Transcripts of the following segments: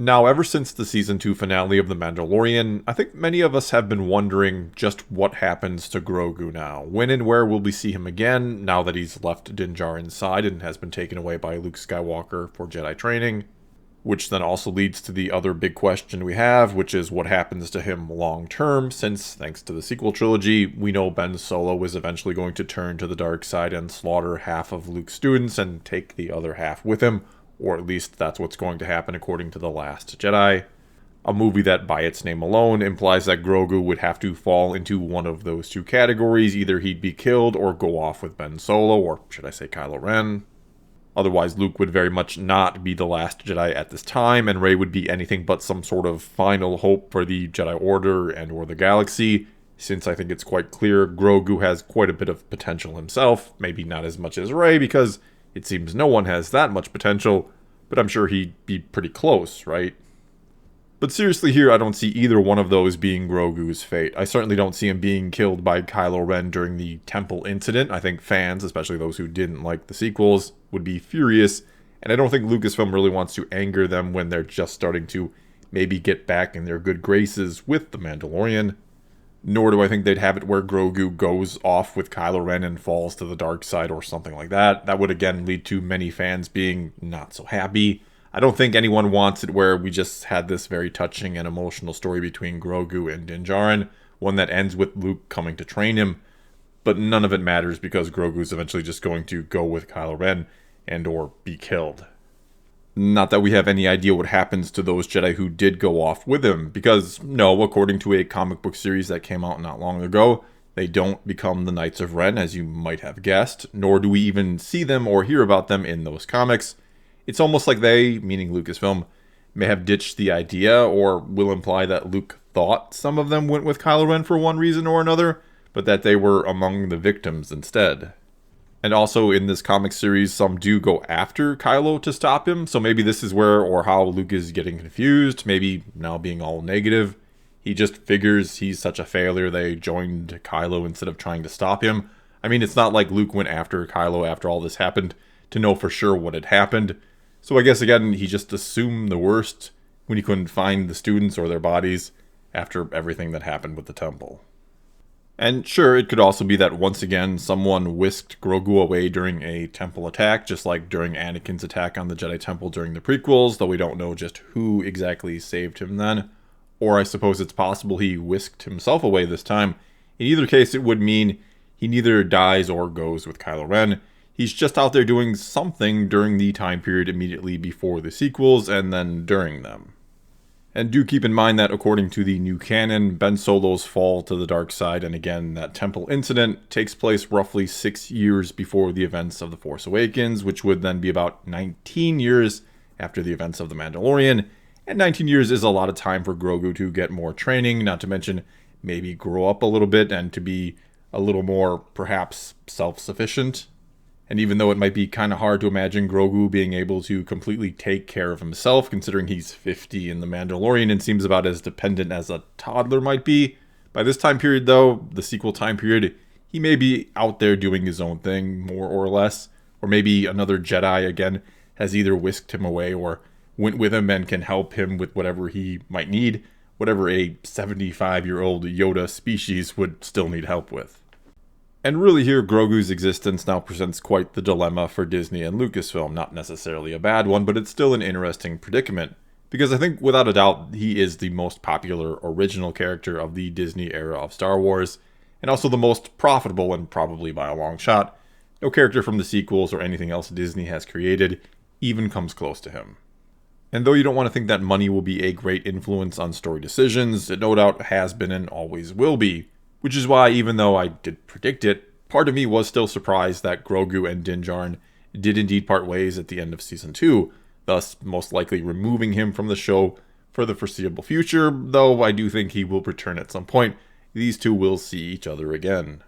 Now, ever since the Season 2 finale of The Mandalorian, I think many of us have been wondering just what happens to Grogu now. When and where will we see him again, now that he's left Din Djarin's side and has been taken away by Luke Skywalker for Jedi training? Which then also leads to the other big question we have, which is what happens to him long term, since, thanks to the sequel trilogy, we know Ben Solo is eventually going to turn to the dark side and slaughter half of Luke's students and take the other half with him. Or at least that's what's going to happen according to The Last Jedi. A movie that by its name alone implies that Grogu would have to fall into one of those two categories. Either he'd be killed or go off with Ben Solo, or should I say Kylo Ren. Otherwise, Luke would very much not be the last Jedi at this time, and Rey would be anything but some sort of final hope for the Jedi Order and or the galaxy, since I think it's quite clear Grogu has quite a bit of potential himself. Maybe not as much as Rey, because it seems no one has that much potential, but I'm sure he'd be pretty close, right? But seriously here, I don't see either one of those being Grogu's fate. I certainly don't see him being killed by Kylo Ren during the temple incident. I think fans, especially those who didn't like the sequels, would be furious, and I don't think Lucasfilm really wants to anger them when they're just starting to maybe get back in their good graces with The Mandalorian. Nor do I think they'd have it where Grogu goes off with Kylo Ren and falls to the dark side or something like that. That would again lead to many fans being not so happy. I don't think anyone wants it where we just had this very touching and emotional story between Grogu and Din Djarin, one that ends with Luke coming to train him, but none of it matters because Grogu's eventually just going to go with Kylo Ren and or be killed. Not that we have any idea what happens to those Jedi who did go off with him, because no, according to a comic book series that came out not long ago, they don't become the Knights of Ren, as you might have guessed, nor do we even see them or hear about them in those comics. It's almost like they, meaning Lucasfilm, may have ditched the idea, or will imply that Luke thought some of them went with Kylo Ren for one reason or another, but that they were among the victims instead. And also in this comic series, some do go after Kylo to stop him, so maybe this is where or how Luke is getting confused, maybe now being all negative. He just figures he's such a failure they joined Kylo instead of trying to stop him. I mean, it's not like Luke went after Kylo after all this happened to know for sure what had happened. So I guess again, he just assumed the worst when he couldn't find the students or their bodies after everything that happened with the temple. And sure, it could also be that once again, someone whisked Grogu away during a temple attack, just like during Anakin's attack on the Jedi Temple during the prequels, though we don't know just who exactly saved him then. Or I suppose it's possible he whisked himself away this time. In either case, it would mean he neither dies or goes with Kylo Ren. He's just out there doing something during the time period immediately before the sequels and then during them. And do keep in mind that according to the new canon, Ben Solo's fall to the dark side and again that temple incident takes place roughly 6 years before the events of The Force Awakens, which would then be about 19 years after the events of The Mandalorian. And 19 years is a lot of time for Grogu to get more training, not to mention maybe grow up a little bit and to be a little more, perhaps, self-sufficient. And even though it might be kind of hard to imagine Grogu being able to completely take care of himself, considering he's 50 in The Mandalorian and seems about as dependent as a toddler might be, by this time period though, the sequel time period, he may be out there doing his own thing, more or less. Or maybe another Jedi, again, has either whisked him away or went with him and can help him with whatever he might need, whatever a 75-year-old Yoda species would still need help with. And really here, Grogu's existence now presents quite the dilemma for Disney and Lucasfilm. Not necessarily a bad one, but it's still an interesting predicament. Because I think, without a doubt, he is the most popular original character of the Disney era of Star Wars, and also the most profitable, and probably by a long shot. No character from the sequels or anything else Disney has created even comes close to him. And though you don't want to think that money will be a great influence on story decisions, it no doubt has been and always will be. Which is why, even though I did predict it, part of me was still surprised that Grogu and Din Djarin did indeed part ways at the end of Season 2, thus most likely removing him from the show for the foreseeable future, though I do think he will return at some point. These two will see each other again.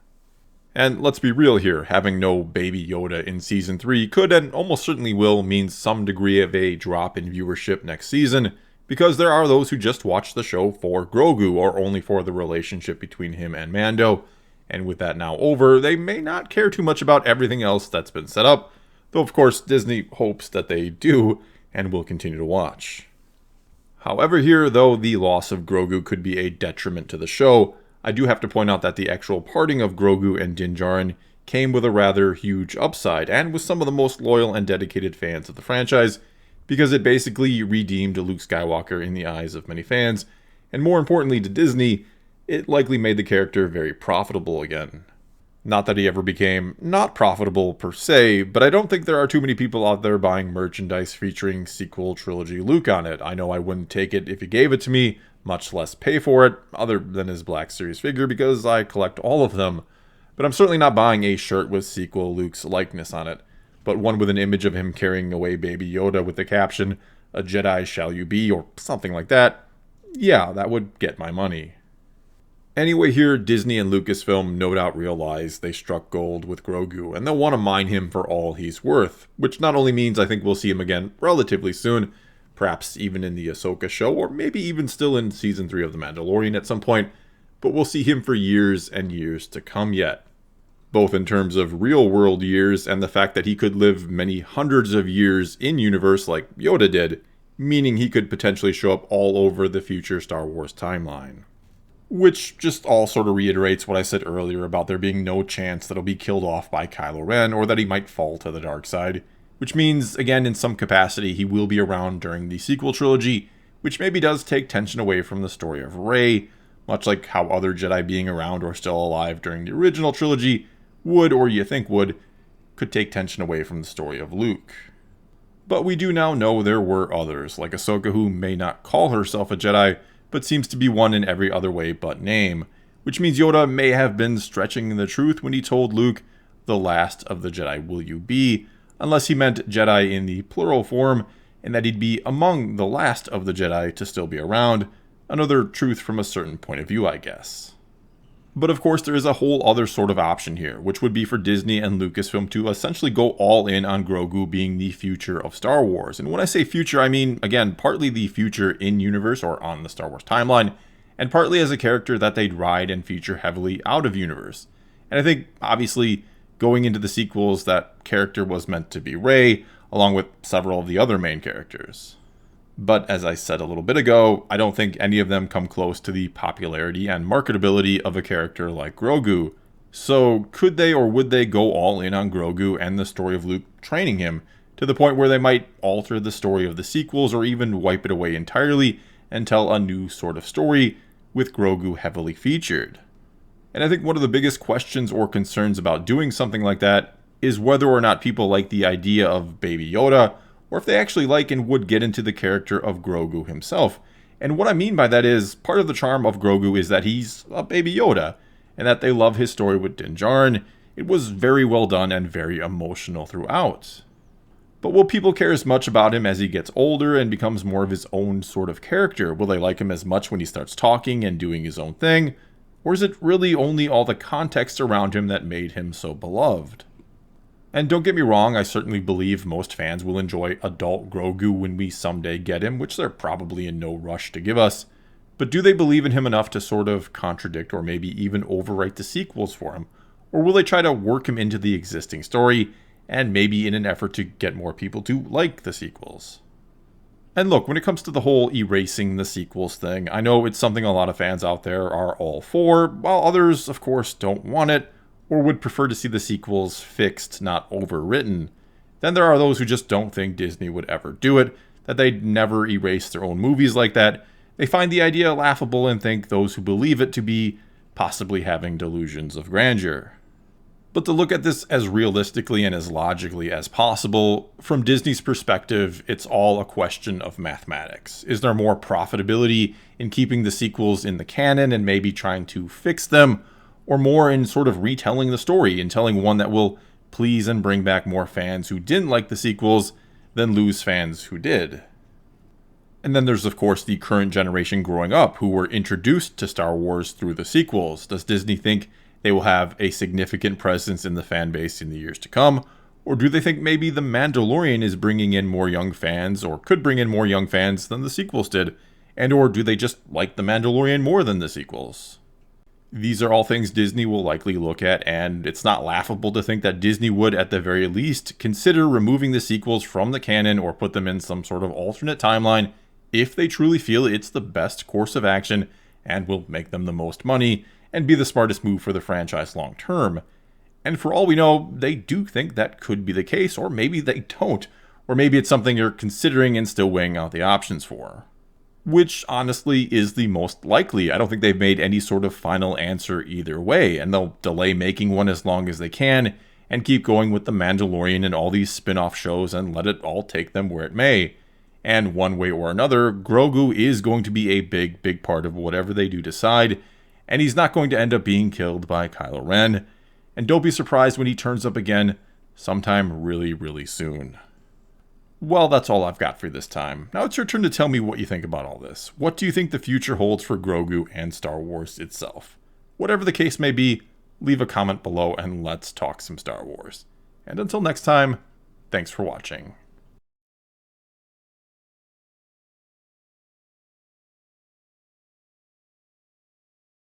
And let's be real here, having no Baby Yoda in Season 3 could and almost certainly will mean some degree of a drop in viewership next season, because there are those who just watch the show for Grogu or only for the relationship between him and Mando, and with that now over, they may not care too much about everything else that's been set up, though of course Disney hopes that they do and will continue to watch. However, here, though the loss of Grogu could be a detriment to the show, I do have to point out that the actual parting of Grogu and Din Djarin came with a rather huge upside, and with some of the most loyal and dedicated fans of the franchise, because it basically redeemed Luke Skywalker in the eyes of many fans, and more importantly to Disney, it likely made the character very profitable again. Not that he ever became not profitable per se, but I don't think there are too many people out there buying merchandise featuring sequel trilogy Luke on it. I know I wouldn't take it if he gave it to me, much less pay for it, other than his Black Series figure because I collect all of them. But I'm certainly not buying a shirt with sequel Luke's likeness on it, but one with an image of him carrying away Baby Yoda with the caption, "A Jedi shall you be," or something like that. Yeah, that would get my money. Anyway, here, Disney and Lucasfilm no doubt realize they struck gold with Grogu, and they'll want to mine him for all he's worth, which not only means I think we'll see him again relatively soon, perhaps even in the Ahsoka show, or maybe even still in Season 3 of The Mandalorian at some point, but we'll see him for years and years to come yet. Both in terms of real-world years and the fact that he could live many hundreds of years in-universe like Yoda did, meaning he could potentially show up all over the future Star Wars timeline. Which just all sort of reiterates what I said earlier about there being no chance that he'll be killed off by Kylo Ren or that he might fall to the dark side. Which means, again, in some capacity, he will be around during the sequel trilogy, which maybe does take tension away from the story of Rey, much like how other Jedi being around or still alive during the original trilogy would, or you think would, could take tension away from the story of Luke. But we do now know there were others, like Ahsoka, who may not call herself a Jedi, but seems to be one in every other way but name, which means Yoda may have been stretching the truth when he told Luke, "The last of the Jedi will you be," unless he meant Jedi in the plural form, and that he'd be among the last of the Jedi to still be around, another truth from a certain point of view, I guess. But of course there is a whole other sort of option here, which would be for Disney and Lucasfilm to essentially go all in on Grogu being the future of Star Wars. And when I say future, I mean, again, partly the future in-universe or on the Star Wars timeline, and partly as a character that they'd ride and feature heavily out of universe. And I think, obviously, going into the sequels, that character was meant to be Rey, along with several of the other main characters. But as I said a little bit ago, I don't think any of them come close to the popularity and marketability of a character like Grogu. So could they or would they go all in on Grogu and the story of Luke training him, to the point where they might alter the story of the sequels or even wipe it away entirely and tell a new sort of story with Grogu heavily featured? And I think one of the biggest questions or concerns about doing something like that is whether or not people like the idea of Baby Yoda, or if they actually like and would get into the character of Grogu himself. And what I mean by that is, part of the charm of Grogu is that he's a Baby Yoda, and that they love his story with Din Djarin. It was very well done and very emotional throughout. But will people care as much about him as he gets older and becomes more of his own sort of character? Will they like him as much when he starts talking and doing his own thing? Or is it really only all the context around him that made him so beloved? And don't get me wrong, I certainly believe most fans will enjoy adult Grogu when we someday get him, which they're probably in no rush to give us. But do they believe in him enough to sort of contradict or maybe even overwrite the sequels for him? Or will they try to work him into the existing story, and maybe in an effort to get more people to like the sequels? And look, when it comes to the whole erasing the sequels thing, I know it's something a lot of fans out there are all for, while others, of course, don't want it, or would prefer to see the sequels fixed, not overwritten. Then there are those who just don't think Disney would ever do it, that they'd never erase their own movies like that. They find the idea laughable and think those who believe it to be possibly having delusions of grandeur. But to look at this as realistically and as logically as possible, from Disney's perspective, it's all a question of mathematics. Is there more profitability in keeping the sequels in the canon and maybe trying to fix them, or more in sort of retelling the story and telling one that will please and bring back more fans who didn't like the sequels than lose fans who did? And then there's, of course, the current generation growing up who were introduced to Star Wars through the sequels. Does Disney think they will have a significant presence in the fan base in the years to come? Or do they think maybe The Mandalorian is bringing in more young fans, or could bring in more young fans than the sequels did? And or do they just like The Mandalorian more than the sequels? These are all things Disney will likely look at, and it's not laughable to think that Disney would, at the very least, consider removing the sequels from the canon or put them in some sort of alternate timeline if they truly feel it's the best course of action and will make them the most money and be the smartest move for the franchise long term. And for all we know, they do think that could be the case, or maybe they don't, or maybe it's something you're considering and still weighing out the options for. Which, honestly, is the most likely. I don't think they've made any sort of final answer either way, and they'll delay making one as long as they can, and keep going with The Mandalorian and all these spin-off shows and let it all take them where it may. And one way or another, Grogu is going to be a big, big part of whatever they do decide, and he's not going to end up being killed by Kylo Ren. And don't be surprised when he turns up again sometime really, really soon. Well, that's all I've got for you this time. Now it's your turn to tell me what you think about all this. What do you think the future holds for Grogu and Star Wars itself? Whatever the case may be, leave a comment below and let's talk some Star Wars. And until next time, thanks for watching.